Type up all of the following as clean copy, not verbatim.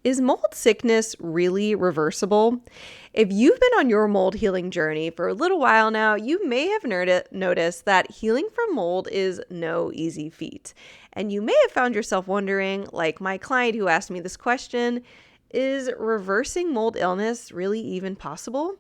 Is mold sickness really reversible? If you've been on your mold healing journey for a little while now, you may have noticed that healing from mold is no easy feat. And you may have found yourself wondering, like my client who asked me this question, is reversing mold illness really even possible?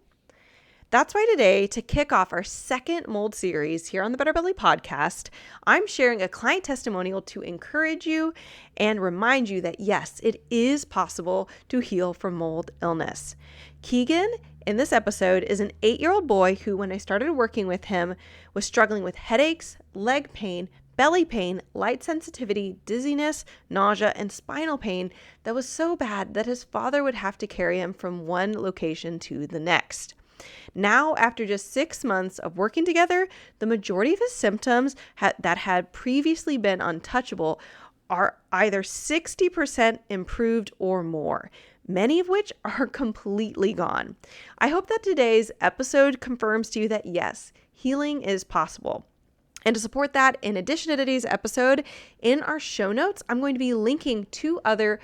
That's why today, to kick off our second mold series here on the Better Belly podcast, I'm sharing a client testimonial to encourage you and remind you that yes, it is possible to heal from mold illness. Keegan, in this episode, is an 8-year-old boy who, when I started working with him, was struggling with headaches, leg pain, belly pain, light sensitivity, dizziness, nausea, and spinal pain that was so bad that his father would have to carry him from one location to the next. Now, after just 6 months of working together, the majority of his symptoms that had previously been untouchable are either 60% improved or more, many of which are completely gone. I hope that today's episode confirms to you that yes, healing is possible. And to support that, in addition to today's episode, in our show notes, I'm going to be linking 2 other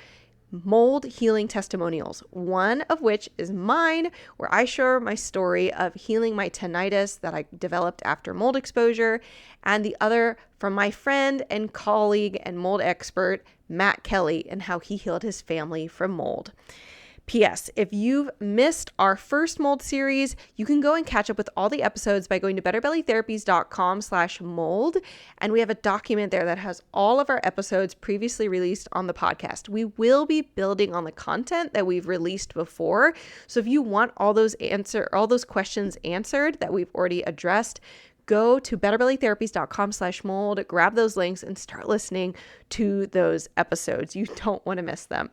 mold healing testimonials, one of which is mine, where I share my story of healing my tinnitus that I developed after mold exposure, and the other from my friend and colleague and mold expert, Matt Kelly, and how he healed his family from mold. P.S. If you've missed our first mold series, you can go and catch up with all the episodes by going to betterbellytherapies.com/mold. And we have a document there that has all of our episodes previously released on the podcast. We will be building on the content that we've released before. So if you want all those questions answered that we've already addressed, go to betterbellytherapies.com/mold, grab those links and start listening to those episodes. You don't want to miss them.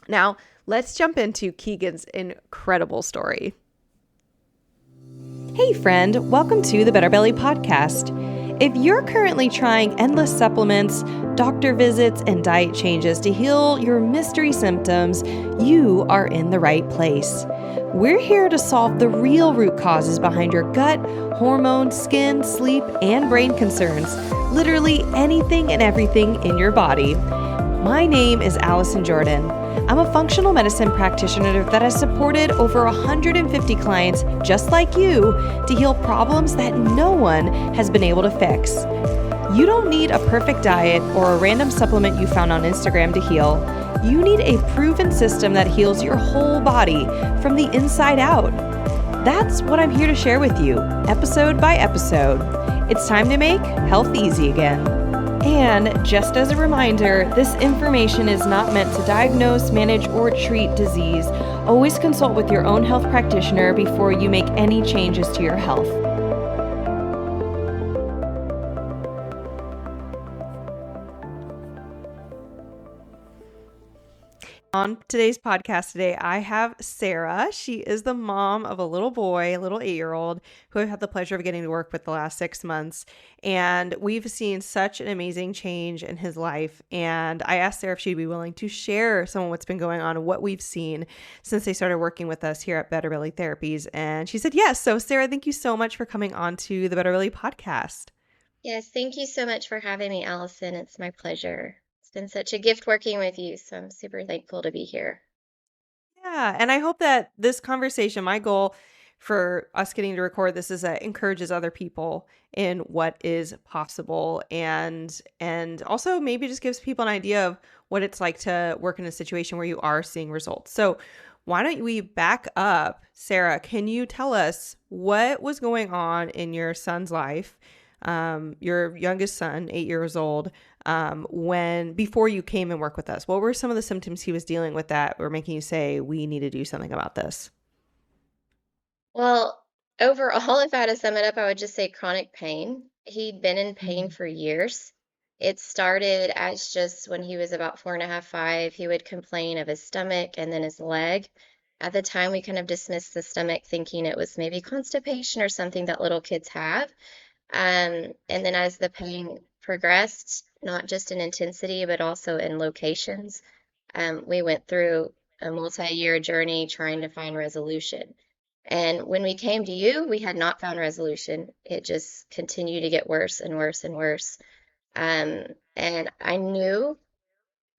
Now, let's jump into Keegan's incredible story. Hey friend, welcome to the Better Belly podcast. If you're currently trying endless supplements, doctor visits, and diet changes to heal your mystery symptoms, you are in the right place. We're here to solve the real root causes behind your gut, hormones, skin, sleep, and brain concerns. Literally anything and everything in your body. My name is Allison Jordan. I'm a functional medicine practitioner that has supported over 150 clients just like you to heal problems that no one has been able to fix. You don't need a perfect diet or a random supplement you found on Instagram to heal. You need a proven system that heals your whole body from the inside out. That's what I'm here to share with you, episode by episode. It's time to make health easy again. And just as a reminder, this information is not meant to diagnose, manage, or treat disease. Always consult with your own health practitioner before you make any changes to your health. On today's podcast today, I have Sarah. She is the mom of a little boy, a little 8-year-old, who I've had the pleasure of getting to work with the last 6 months. And we've seen such an amazing change in his life. And I asked Sarah if she'd be willing to share some of what's been going on and what we've seen since they started working with us here at Better Belly Therapies. And she said yes. So Sarah, thank you so much for coming on to the Better Belly podcast. Yes, thank you so much for having me, Allison. It's my pleasure. It's been such a gift working with you, so I'm super thankful to be here. Yeah, and I hope that this conversation, my goal for us getting to record this is that it encourages other people in what is possible and also maybe just gives people an idea of what it's like to work in a situation where you are seeing results. So why don't we back up? Sarah, can you tell us what was going on in your son's life, your youngest son, 8 years old, before you came and worked with us? What were some of the symptoms he was dealing with that were making you say, we need to do something about this? Well, overall, if I had to sum it up, I would just say chronic pain. He'd been in pain for years. It started as just when he was about 4.5, 5, he would complain of his stomach and then his leg. At the time, we kind of dismissed the stomach, thinking it was maybe constipation or something that little kids have. And then as the pain progressed, not just in intensity, but also in locations, we went through a multi-year journey trying to find resolution. And when we came to you, we had not found resolution. It just continued to get worse and worse and worse. And I knew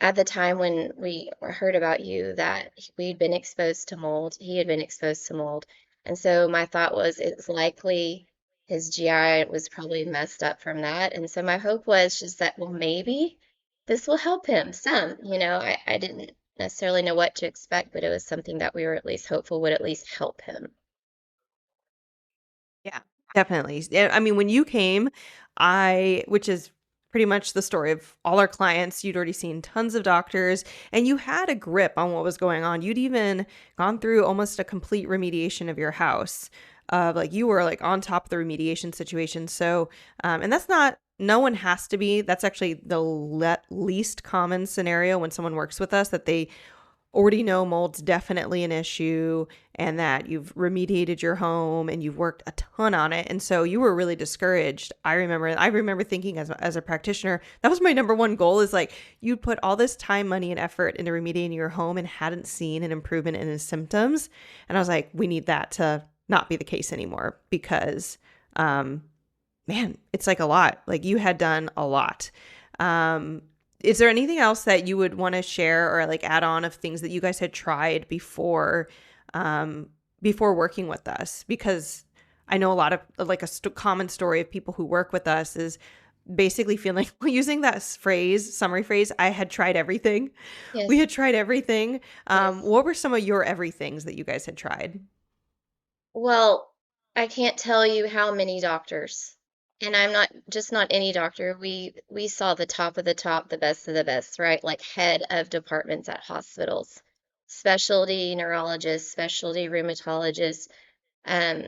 at the time when we heard about you that we'd been exposed to mold, he had been exposed to mold. And so my thought was it's likely his GI was probably messed up from that. And so my hope was just that, well, maybe this will help him some. I didn't necessarily know what to expect, but it was something that we were at least hopeful would at least help him. Yeah, definitely. Yeah, I mean, when you came, which is pretty much the story of all our clients, you'd already seen tons of doctors and you had a grip on what was going on. You'd even gone through almost a complete remediation of your house. Like you were like on top of the remediation situation. So, and that's not, no one has to be. That's actually the least common scenario when someone works with us, that they already know mold's definitely an issue and that you've remediated your home and you've worked a ton on it. And so you were really discouraged. I remember thinking as a practitioner, that was my number one goal, is like you put all this time, money, and effort into remediating your home and hadn't seen an improvement in his symptoms. And I was like, we need that to not be the case anymore, because man, it's like a lot. Like you had done a lot. Um, is there anything else that you would want to share or like add on of things that you guys had tried um, before working with us? Because I know a lot of like common story of people who work with us is basically feeling using that phrase, summary phrase, I had tried everything. We Yes, had tried everything. yes. What were some of your everythings that you guys had tried? Well, I can't tell you how many doctors. And I'm not just not any doctor. We saw the top of the top, the best of the best, right? Like head of departments at hospitals, specialty neurologists, specialty rheumatologists, um,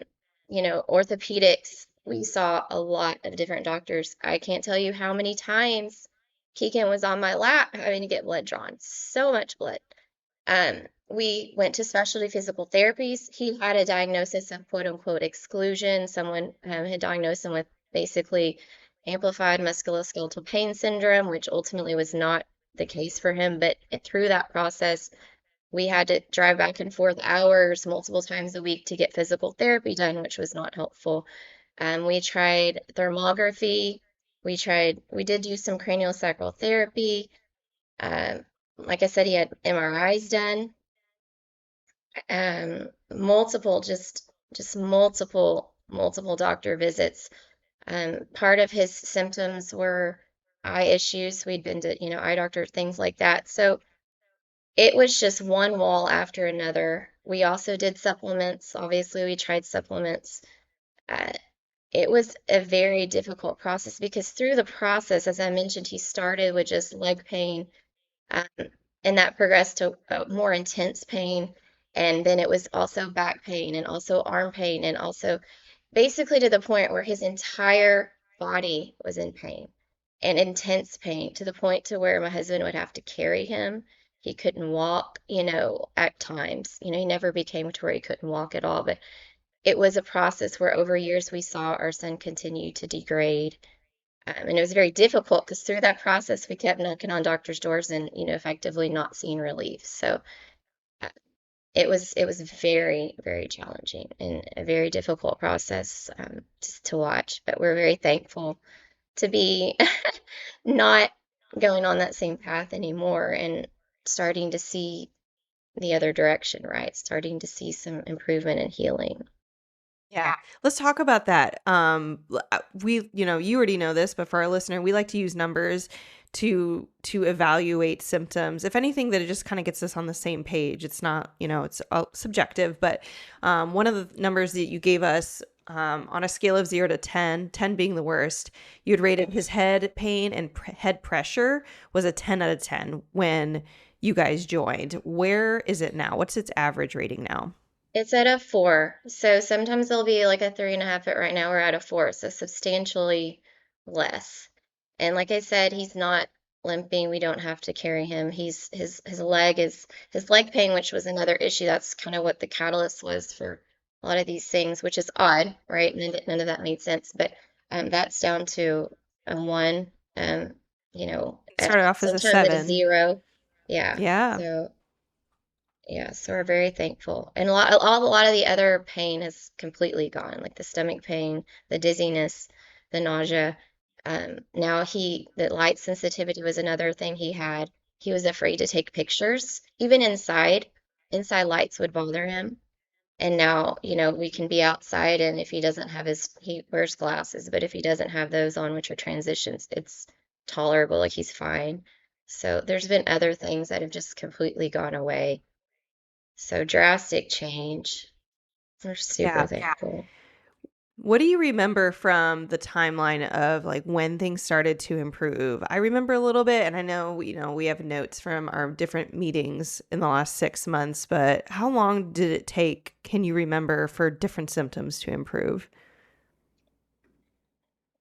orthopedics. We saw a lot of different doctors. I can't tell you how many times Keegan was on my lap having to get blood drawn. So much blood. We went to specialty physical therapies. He had a diagnosis of quote unquote exclusion. Someone had diagnosed him with basically amplified musculoskeletal pain syndrome, which ultimately was not the case for him. But through that process, we had to drive back and forth hours multiple times a week to get physical therapy done, which was not helpful. We tried thermography. We did do some craniosacral therapy. Like I said, he had MRIs done, multiple, just multiple doctor visits. Part of his symptoms were eye issues. We'd been to, eye doctor, things like that. So it was just one wall after another. We also did supplements. Obviously, we tried supplements. Uh, it was a very difficult process because through the process, as I mentioned, he started with just leg pain, um, and that progressed to more intense pain. And then it was also back pain and also arm pain and also basically to the point where his entire body was in pain and intense pain to the point to where my husband would have to carry him. He couldn't walk, at times. He never became to where he couldn't walk at all, but it was a process where over years we saw our son continue to degrade. And it was very difficult because through that process, we kept knocking on doctors' doors and, effectively not seeing relief. So uh, it was very, very challenging and a very difficult process just to watch. But we're very thankful to be not going on that same path anymore and starting to see the other direction, right? Starting to see some improvement and healing. Yeah. Let's talk about that. You already know this, but for our listener, we like to use numbers to evaluate symptoms. If anything, that it just kind of gets us on the same page. It's not, it's subjective, but one of the numbers that you gave us on a scale of 0 to 10, 10 being the worst, you'd rated his head pain and head pressure was a 10 out of 10 when you guys joined. Where is it now? What's its average rating now? It's at a 4. So sometimes it'll be like a 3.5, but right now we're at a 4, so substantially less. And like I said, he's not limping. We don't have to carry him. His leg pain, which was another issue. That's kind of what the catalyst was for a lot of these things, which is odd, right? None of that made sense. But that's down to a 1, It started off as a sometimes at a 7. 0. Yeah. Yeah. Yeah, so we're very thankful. And a lot of the other pain has completely gone, like the stomach pain, the dizziness, the nausea. Now the light sensitivity was another thing he had. He was afraid to take pictures. Even inside lights would bother him. And now, we can be outside, and if he doesn't have he wears glasses, but if he doesn't have those on, which are transitions, it's tolerable, like he's fine. So there's been other things that have just completely gone away. So drastic change. We're super Yeah. thankful. What do you remember from the timeline of like when things started to improve? I remember a little bit, and I know, we have notes from our different meetings in the last 6 months, but how long did it take, can you remember, for different symptoms to improve?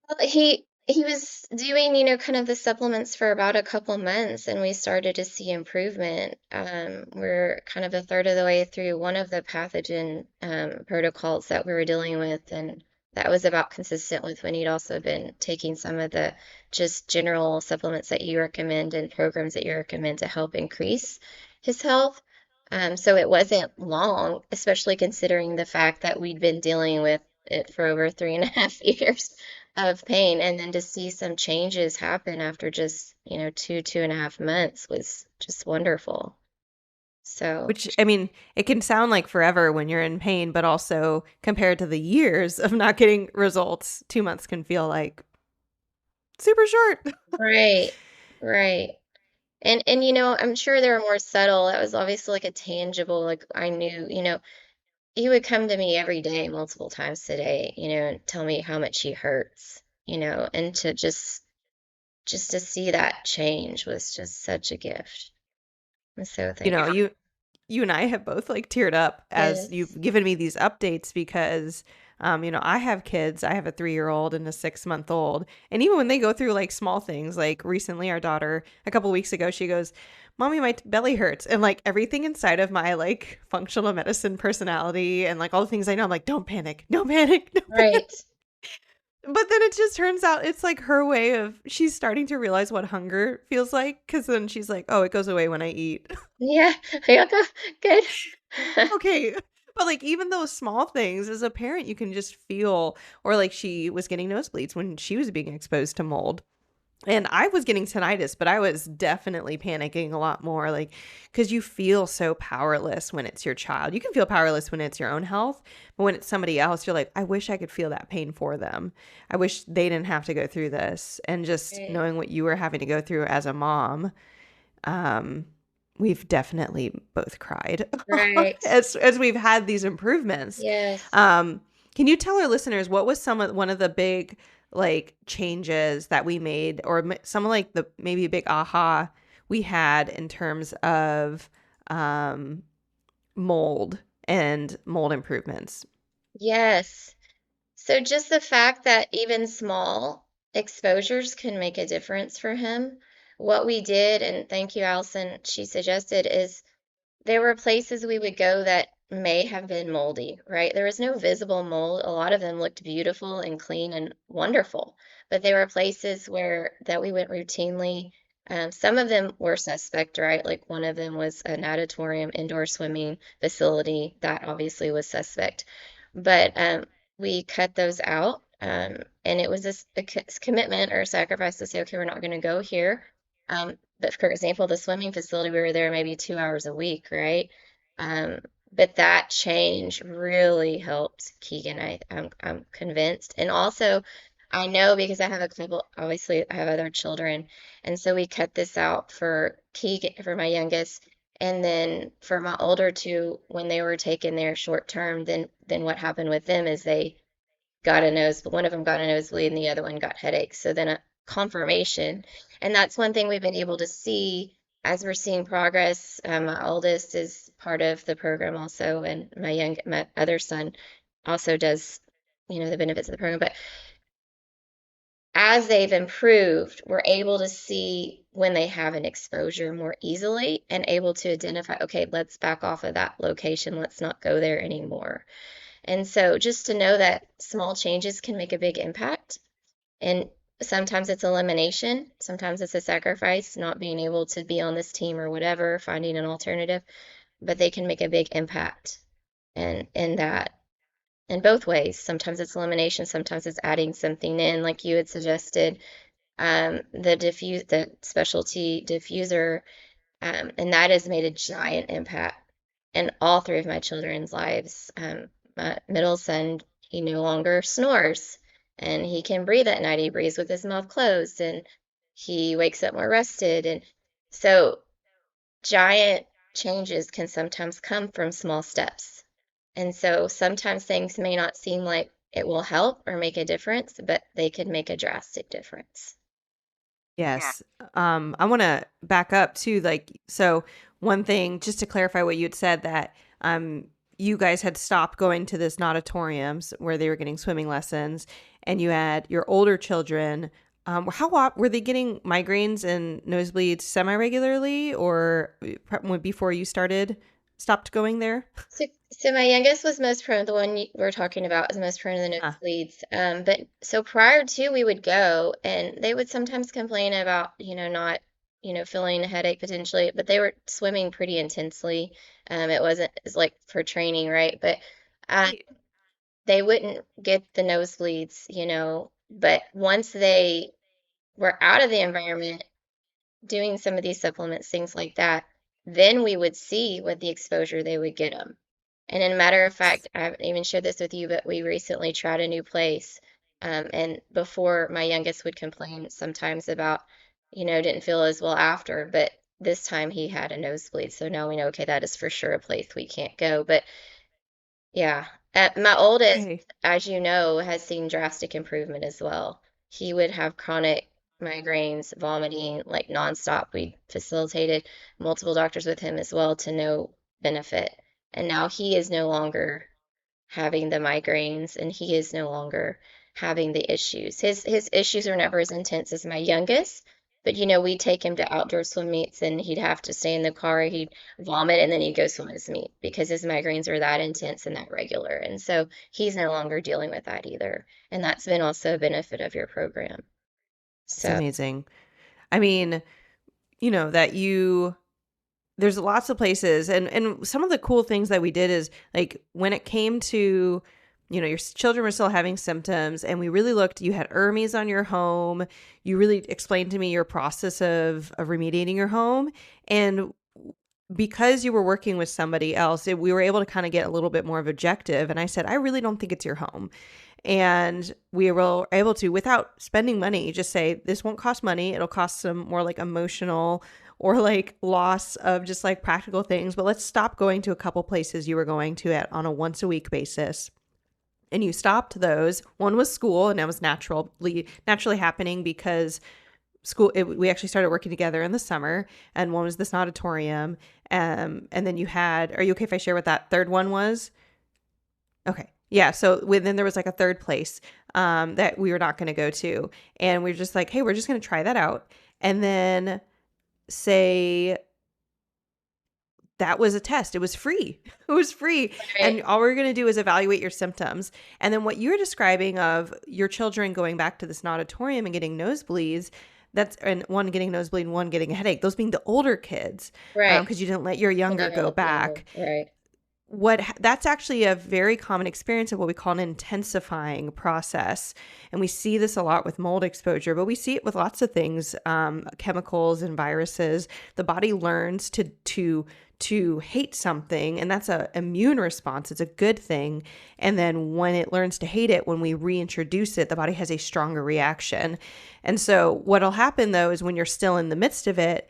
Well, he was doing, kind of the supplements for about a couple months, and we started to see improvement. We're kind of a third of the way through one of the pathogen protocols that we were dealing with, and that was about consistent with when he'd also been taking some of the just general supplements that you recommend and programs that you recommend to help increase his health. So it wasn't long, especially considering the fact that we'd been dealing with it for over 3.5 years of pain, and then to see some changes happen after just 2.5 months was just wonderful. So Which, I mean, it can sound like forever when you're in pain, but also compared to the years of not getting results, 2 months can feel like super short. right, right. And I'm sure they were more subtle. That was obviously like a tangible, like I knew, he would come to me every day, multiple times a day, and tell me how much he hurts, and to just to see that change was just such a gift. I'm so You know, thankful. you you and I have both like teared up as Yes. you've given me these updates because I have kids. I have a 3-year-old and a 6-month old. And even when they go through like small things, like recently our daughter, a couple weeks ago, she goes, "Mommy, my belly hurts." And like everything inside of my like functional medicine personality and like all the things I know, I'm like, don't panic, don't panic, don't panic. Right. But then it just turns out it's like her way of, she's starting to realize what hunger feels like. Cause then she's like, oh, it goes away when I eat. Yeah. Yeah. Good. Okay. But like even those small things as a parent, you can just feel, or like she was getting nosebleeds when she was being exposed to mold. And I was getting tinnitus, but I was definitely panicking a lot more, like, because you feel so powerless when it's your child. You can feel powerless when it's your own health, but when it's somebody else, you're like, I wish I could feel that pain for them. I wish they didn't have to go through this. And just Right. knowing what you were having to go through as a mom, um, we've definitely both cried Right. as we've had these improvements. Yes. Um, can you tell our listeners what was one of the big like changes that we made, or some of like the maybe a big aha we had in terms of um, mold and mold improvements? Yes. So just the fact that even small exposures can make a difference for him. What we did, and thank you, Allison, she suggested, is there were places we would go that may have been moldy, right? There was no visible mold. A lot of them looked beautiful and clean and wonderful, but there were places where that we went routinely. Some of them were suspect, right? Like one of them was a natatorium indoor swimming facility that obviously was suspect, but we cut those out. And it was a commitment or a sacrifice to say, okay, we're not going to go here. But for example, the swimming facility, we were there maybe 2 hours a week, right? Um, but that change really helped Keegan. I'm convinced. And also, I know because I have a couple, obviously, I have other children. And so we cut this out for Keegan, for my youngest. And then for my older two, when they were taking their short term, then what happened with them is they got a nose, but one of them got a nosebleed and the other one got headaches. So then a confirmation. And that's one thing we've been able to see as we're seeing progress. My oldest is part of the program also, and my other son also does, the benefits of the program. But as they've improved, we're able to see when they have an exposure more easily and able to identify, okay, let's back off of that location. Let's not go there anymore. And so just to know that small changes can make a big impact. And sometimes it's elimination, sometimes it's a sacrifice, not being able to be on this team or whatever, finding an alternative, but they can make a big impact. And in that, in both ways, sometimes it's elimination, sometimes it's adding something in, like you had suggested, the specialty diffuser. And that has made a giant impact in all three of my children's lives. My middle son, he no longer snores and he can breathe at night. He breathes with his mouth closed and he wakes up more rested. And so giant changes can sometimes come from small steps. And so sometimes things may not seem like it will help or make a difference, but they could make a drastic difference. Yes. I want to back up too. Like, so one thing, just to clarify what you had said, that you guys had stopped going to this natatoriums where they were getting swimming lessons, and you had your older children. Were they getting migraines and nosebleeds semi regularly, or before you stopped going there? So my youngest was most prone, the one we're talking about is most prone to the Huh. nosebleeds. But so prior to we would go and they would sometimes complain about, not, feeling a headache potentially, but they were swimming pretty intensely. It wasn't as like for training, right? But uh, Right. they wouldn't get the nosebleeds, but once they were out of the environment, doing some of these supplements, things like that, then we would see what the exposure they would get them. And in a matter of fact, I haven't even shared this with you, but we recently tried a new place. And before my youngest would complain sometimes about, didn't feel as well after, but this time he had a nosebleed. So now we know, okay, that is for sure a place we can't go. But yeah, my oldest, Okay. as you know, has seen drastic improvement as well. He would have chronic migraines, vomiting, like nonstop. We facilitated multiple doctors with him as well to no benefit. And now he is no longer having the migraines and he is no longer having the issues. His issues are never as intense as my youngest, but we'd take him to outdoor swim meets and he'd have to stay in the car, he'd vomit and then he'd go swim his meet because his migraines are that intense and that regular. And so he's no longer dealing with that either. And that's been also a benefit of your program. That's So, amazing. I mean, that there's lots of places, and some of the cool things that we did is, like, when it came to, your children were still having symptoms, and we really looked. You had ERMIs on your home. You really explained to me your process of remediating your home, and because you were working with somebody else, we were able to kind of get a little bit more of objective. And I said, I really don't think it's your home. And we were able to, without spending money, just say, this won't cost money. It'll cost some more like emotional or like loss of just like practical things. But let's stop going to a couple places you were going to on a once a week basis. And you stopped those. One was school, and that was naturally happening because we actually started working together in the summer. And one was this auditorium. And then you had, are you okay if I share what that third one was? Okay. Yeah. So then there was like a third place that we were not going to go to. And we were just like, hey, we're just going to try that out. And then say that was a test. It was free. It was free. And right, all we're going to do is evaluate your symptoms. And then what you're describing of your children going back to this auditorium and getting nosebleeds, and one getting nosebleed and one getting a headache, those being the older kids, right. because you didn't let your And younger then I go let the younger, back. right, That's actually a very common experience of what we call an intensifying process. And we see this a lot with mold exposure, but we see it with lots of things, chemicals and viruses. The body learns to hate something, and that's a immune response. It's a good thing. And then when it learns to hate it, when we reintroduce it, the body has a stronger reaction. And so what'll happen though is when you're still in the midst of it,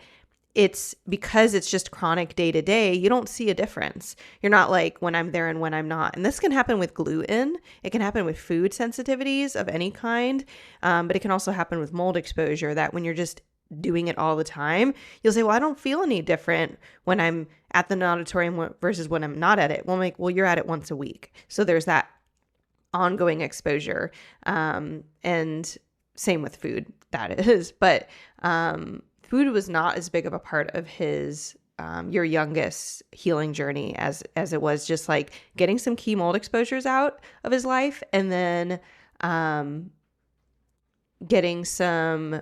it's because it's just chronic day to day, you don't see a difference. You're not like when I'm there and when I'm not. And this can happen with gluten. It can happen with food sensitivities of any kind. But it can also happen with mold exposure, that when you're just doing it all the time, you'll say, well, I don't feel any different when I'm at the auditorium versus when I'm not at it. Well, I'm like, well, you're at it once a week. So there's that ongoing exposure. And same with food, that is. But food was not as big of a part of his your youngest healing journey as it was just like getting some key mold exposures out of his life, and then getting some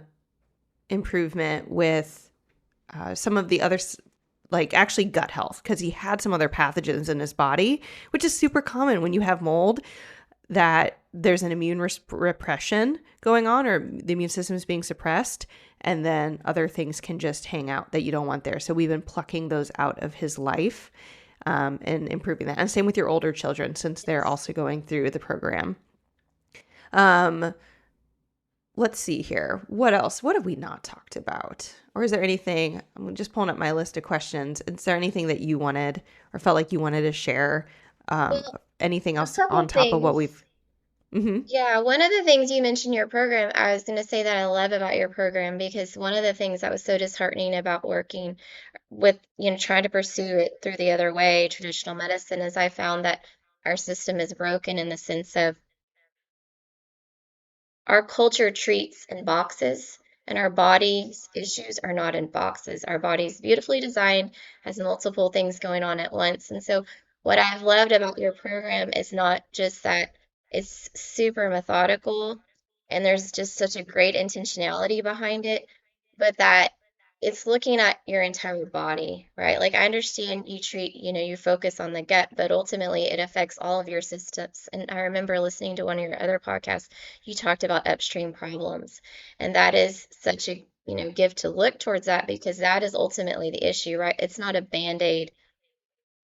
improvement with some of the other, like actually gut health, because he had some other pathogens in his body, which is super common when you have mold, that there's an immune repression going on, or the immune system is being suppressed, and then other things can just hang out that you don't want there. So we've been plucking those out of his life, and improving that. And same with your older children, since they're Yes. also going through the program. Um, let's see here. What else? What have we not talked about? Or is there anything? I'm just pulling up my list of questions. Is there anything that you wanted or felt like you wanted to share? Um, Well, anything a else couple on top of what things. we've? Mm-hmm. Yeah, one of the things you mentioned your program, I was going to say that I love about your program because one of the things that was so disheartening about working with, trying to pursue it through the other way, traditional medicine, is I found that our system is broken in the sense of our culture treats in boxes, and our body's issues are not in boxes. Our body's beautifully designed, has multiple things going on at once. And so, what I've loved about your program is not just that it's super methodical and there's just such a great intentionality behind it, but that it's looking at your entire body, right? Like, I understand you treat, you focus on the gut, but ultimately it affects all of your systems. And I remember listening to one of your other podcasts, you talked about upstream problems. And that is such a, gift to look towards that because that is ultimately the issue, right? It's not a band-aid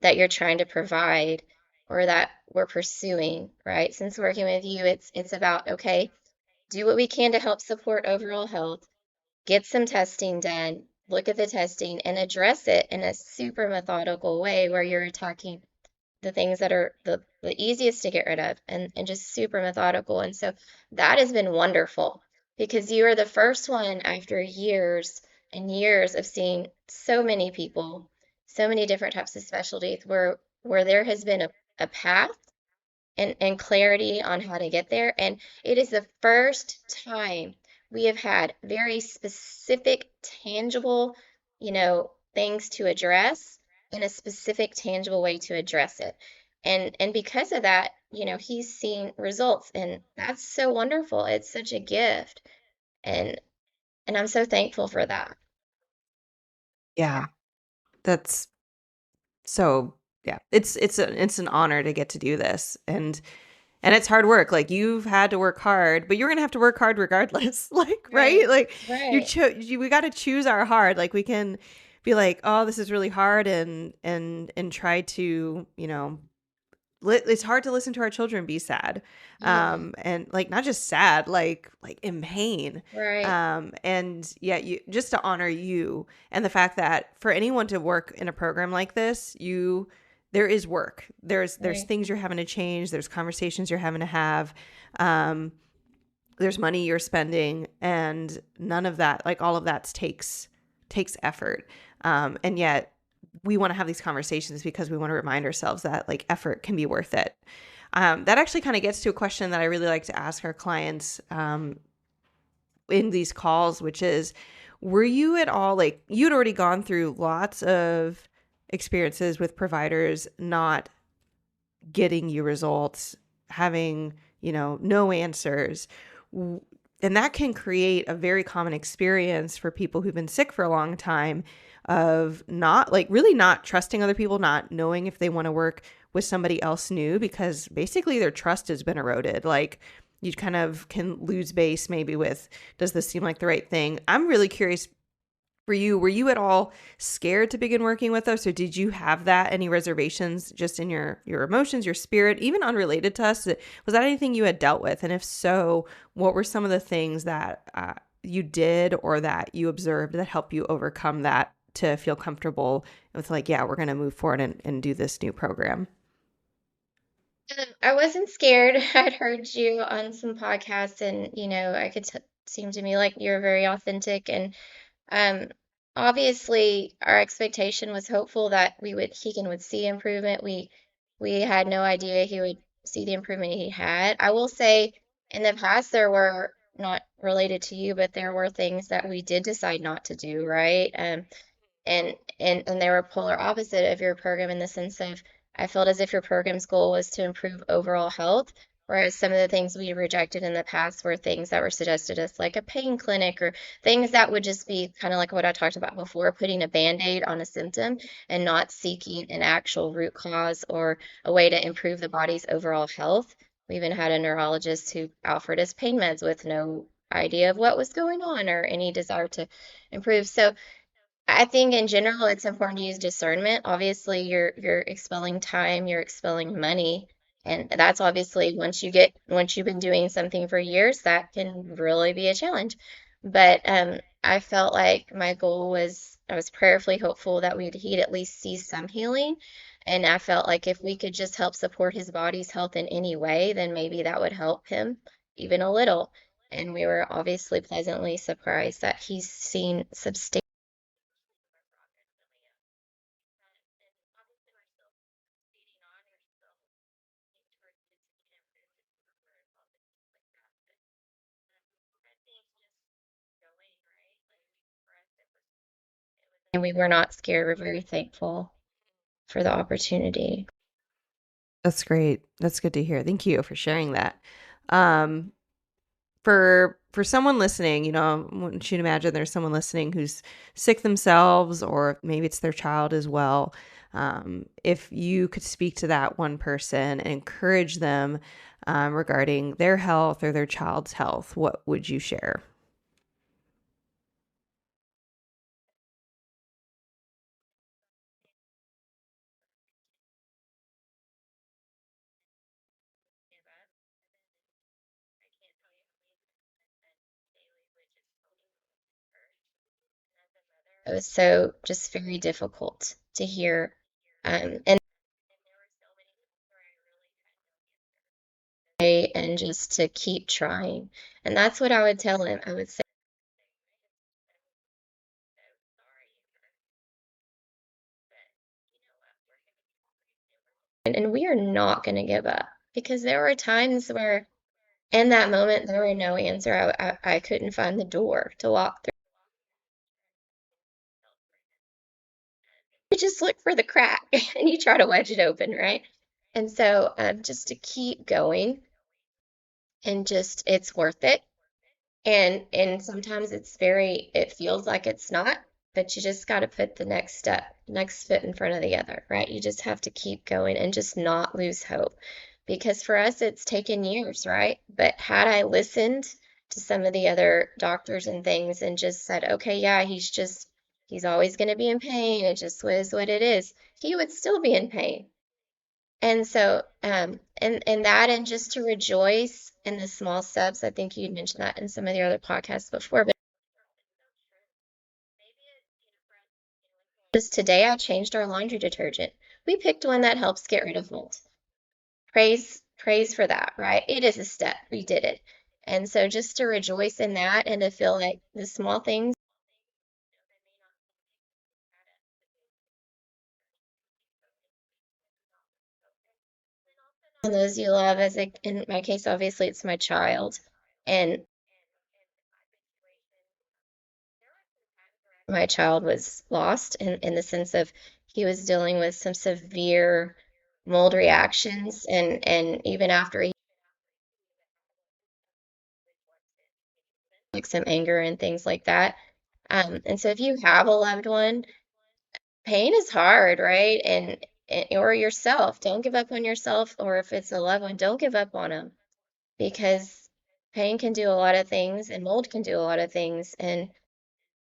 that you're trying to provide or that we're pursuing, right? Since working with you, it's about, okay, do what we can to help support overall health, get some testing done, look at the testing and address it in a super methodical way where you're attacking the things that are the easiest to get rid of and just super methodical. And so that has been wonderful because you are the first one after years and years of seeing so many people, so many different types of specialties where there has been a path and clarity on how to get there. And it is the first time we have had very specific, tangible, things to address in a specific, tangible way to address it. And because of that, he's seen results, and that's so wonderful. It's such a gift, and and I'm so thankful for that. Yeah, that's so. Yeah, it's an honor to get to do this, and it's hard work. Like, you've had to work hard, but you're gonna have to work hard regardless. Like, right? Right, Like, right. we got to choose our hard. Like, we can be like, oh, this is really hard, and try to, it's hard to listen to our children be sad, Yeah, and like not just sad, like in pain, right, and yeah, you just to honor you and the fact that for anyone to work in a program like this, there is work, there's right. things you're having to change, there's conversations you're having to have, um, there's money you're spending, and none of that, like all of that takes effort, and yet we want to have these conversations because we want to remind ourselves that like effort can be worth it. That actually kind of gets to a question that I really like to ask our clients, in these calls, which is, were you at all like, you'd already gone through lots of experiences with providers not getting you results, having, no answers. And that can create a very common experience for people who've been sick for a long time, of not like really not trusting other people, not knowing if they want to work with somebody else new, because basically their trust has been eroded. Like, you kind of can lose base maybe with, does this seem like the right thing? I'm really curious for you, were you at all scared to begin working with us, or did you have that any reservations just in your emotions, your spirit, even unrelated to us? Was that anything you had dealt with? And if so, what were some of the things that you did or that you observed that helped you overcome that to feel comfortable with, like, yeah, we're going to move forward and do this new program? I wasn't scared. I'd heard you on some podcasts, and I could t seem to me like you're very authentic. And um, obviously, our expectation was hopeful that Keegan would see improvement. We had no idea he would see the improvement he had. I will say, in the past, there were not related to you, but there were things that we did decide not to do, right? And they were polar opposite of your program in the sense of I felt as if your program's goal was to improve overall health, whereas some of the things we rejected in the past were things that were suggested as like a pain clinic or things that would just be kind of like what I talked about before, putting a band-aid on a symptom and not seeking an actual root cause or a way to improve the body's overall health. We even had a neurologist who offered us pain meds with no idea of what was going on or any desire to improve. So I think in general it's important to use discernment. Obviously, you're expelling time, you're expelling money, and that's obviously once you've been doing something for years, that can really be a challenge. But I felt like my goal was I was prayerfully hopeful that he'd at least see some healing, and I felt like if we could just help support his body's health in any way, then maybe that would help him even a little. And we were obviously pleasantly surprised that he's seen substantial. And we were not scared. We're very thankful for the opportunity. That's great. That's good to hear. Thank you for sharing that. Um, for someone listening, I want you to imagine there's someone listening who's sick themselves, or maybe it's their child as well. If you could speak to that one person and encourage them regarding their health or their child's health, what would you share? It was so just very difficult to hear. And just to keep trying. And that's what I would tell him. I would say, and we are not going to give up because there were times where in that moment there were no answer. I couldn't find the door to walk through. You just look for the crack and you try to wedge it open, right? And so just to keep going and just it's worth it. And sometimes it feels like it's not, but you just got to put the next step, next foot in front of the other, right? You just have to keep going and just not lose hope. Because for us, it's taken years, right? But had I listened to some of the other doctors and things and just said, okay, yeah, he's always going to be in pain. It just is what it is. He would still be in pain. And so, and that, and just to rejoice in the small steps. I think you'd mentioned that in some of the other podcasts before, but just today I changed our laundry detergent. We picked one that helps get rid of mold. Praise for that, right? It is a step. We did it. And so just to rejoice in that and to feel like the small things and those you love, as in my case, obviously it's my child. And my child was lost in the sense of he was dealing with some severe mold reactions and even after he like some anger and things like that. And so if you have a loved one, pain is hard, right? And or yourself, don't give up on yourself, or if it's a loved one, don't give up on them because pain can do a lot of things and mold can do a lot of things and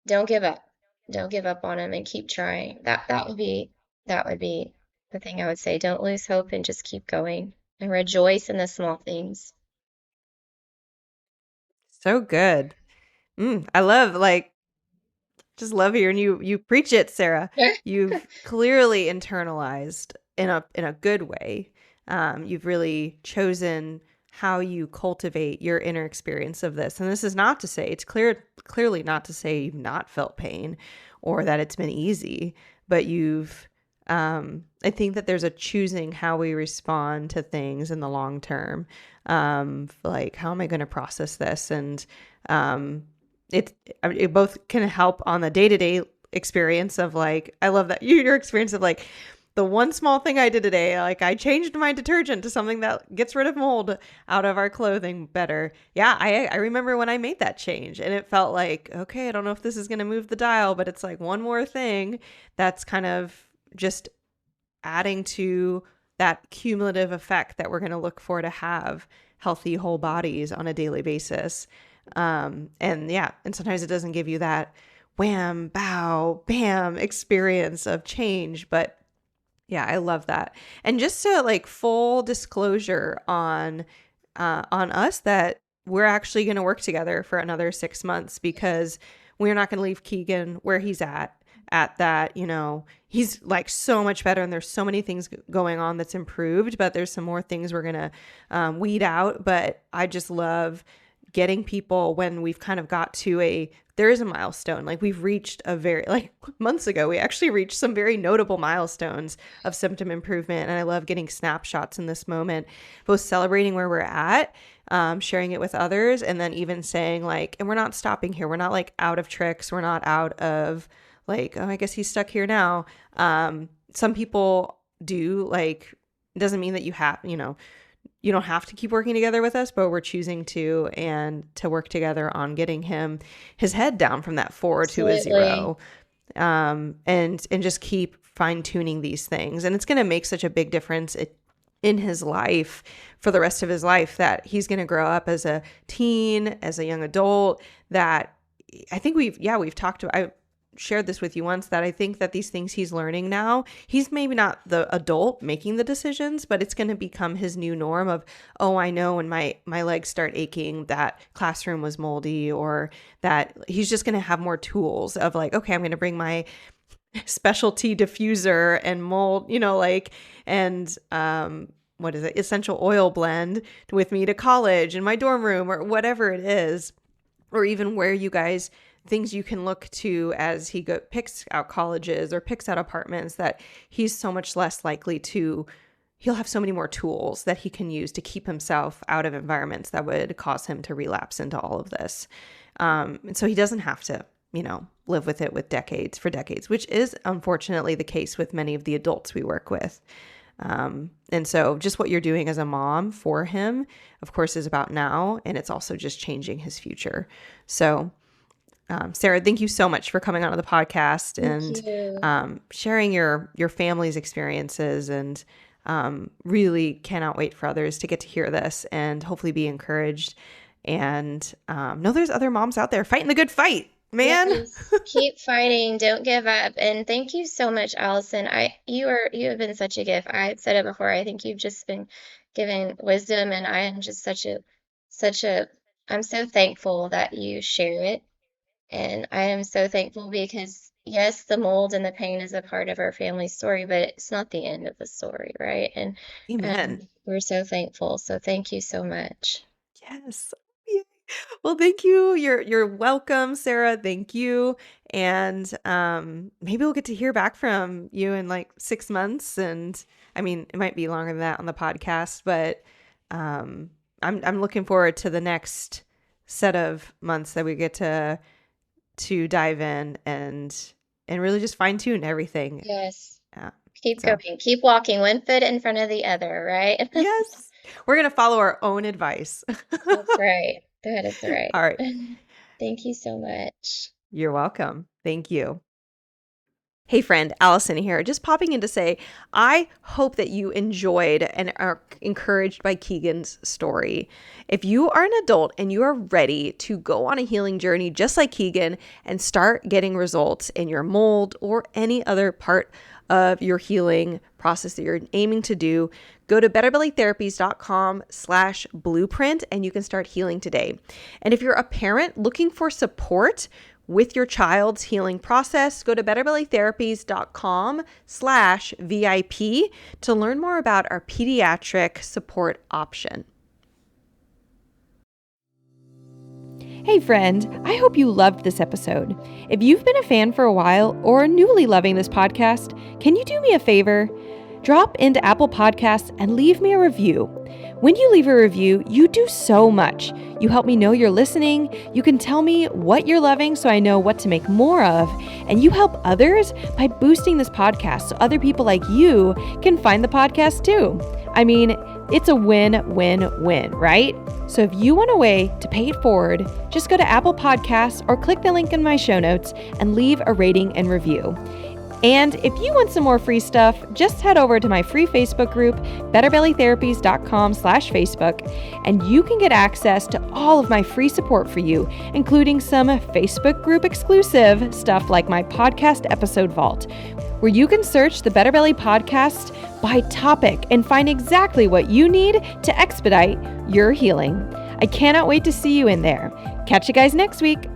don't give up. Don't give up on them and keep trying. That would be the thing I would say. Don't lose hope and just keep going and rejoice in the small things. So good. I love just love hearing you preach it, Sarah. You've clearly internalized in a good way. You've really chosen how you cultivate your inner experience of this. And this is not to say clearly not to say you've not felt pain or that it's been easy, but you've I think that there's a choosing how we respond to things in the long term. Like how am I going to process this? And um it both can help on the day-to-day experience of like I love that your experience of like the one small thing I did today, like I changed my detergent to something that gets rid of mold out of our clothing better. Yeah, I remember when I made that change and it felt like, okay, I don't know if this is going to move the dial, but it's like one more thing that's kind of just adding to that cumulative effect that we're going to look for to have healthy whole bodies on a daily basis. And sometimes it doesn't give you that wham, bow, bam experience of change, but yeah, I love that. And just to like full disclosure on us that we're actually going to work together for another 6 months, because we're not going to leave Keegan where he's at that, he's like so much better and there's so many things going on that's improved, but there's some more things we're going to weed out. But I just love getting people when we've kind of got to there is a milestone. Like we've reached months ago, we actually reached some very notable milestones of symptom improvement. And I love getting snapshots in this moment, both celebrating where we're at, sharing it with others, and then even saying like, and we're not stopping here. We're not like out of tricks. We're not out of like, oh, I guess he's stuck here now. Some people do, like, it doesn't mean that you have, you don't have to keep working together with us, but we're choosing to, and to work together on getting his head down from that 4 to a 0. And just keep fine tuning these things. And it's going to make such a big difference in his life for the rest of his life, that he's going to grow up as a teen, as a young adult, that I think we've talked about. I shared this with you once, that I think that these things he's learning now, he's maybe not the adult making the decisions, but it's going to become his new norm of, oh, I know when my legs start aching, that classroom was moldy, or that he's just going to have more tools of like, okay, I'm going to bring my specialty diffuser and mold, what is it? Essential oil blend with me to college in my dorm room, or whatever it is, or even where you guys things you can look to as he picks out colleges or picks out apartments, that he's so much less likely he'll have so many more tools that he can use to keep himself out of environments that would cause him to relapse into all of this. And so he doesn't have to, live with it for decades, which is unfortunately the case with many of the adults we work with. And so just what you're doing as a mom for him, of course, is about now, and it's also just changing his future. So Sarah, thank you so much for coming onto the podcast and sharing your family's experiences, and really cannot wait for others to get to hear this and hopefully be encouraged, and know there's other moms out there fighting the good fight, man. Yes, keep fighting, don't give up. And thank you so much, Allison. You have been such a gift. I've said it before. I think you've just been given wisdom, and I am just I'm so thankful that you share it. And I am so thankful because, yes, the mold and the pain is a part of our family story, but it's not the end of the story, right? And Amen. we're so thankful. So thank you so much. Yes. Yay. Well, thank you. You're welcome, Sarah. Thank you. And maybe we'll get to hear back from you in like 6 months. And I mean, it might be longer than that on the podcast, but I'm looking forward to the next set of months that we get to dive in and really just fine tune everything. Yes. Keep going. Keep walking, one foot in front of the other, right? Yes. We're going to follow our own advice. That's right. That is right. All right. Thank you so much. You're welcome. Thank you. Hey friend, Allison here, just popping in to say, I hope that you enjoyed and are encouraged by Keegan's story. If you are an adult and you are ready to go on a healing journey just like Keegan and start getting results in your mold or any other part of your healing process that you're aiming to do, go to betterbellytherapies.com/blueprint and you can start healing today. And if you're a parent looking for support with your child's healing process, go to betterbellytherapies.com/VIP to learn more about our pediatric support option. Hey friend, I hope you loved this episode. If you've been a fan for a while or newly loving this podcast, can you do me a favor? Drop into Apple Podcasts and leave me a review. When you leave a review, you do so much. You help me know you're listening. You can tell me what you're loving so I know what to make more of. And you help others by boosting this podcast so other people like you can find the podcast too. I mean, it's a win-win-win, right? So if you want a way to pay it forward, just go to Apple Podcasts or click the link in my show notes and leave a rating and review. And if you want some more free stuff, just head over to my free Facebook group, betterbellytherapies.com/Facebook, and you can get access to all of my free support for you, including some Facebook group exclusive stuff like my podcast episode vault, where you can search the Better Belly podcast by topic and find exactly what you need to expedite your healing. I cannot wait to see you in there. Catch you guys next week.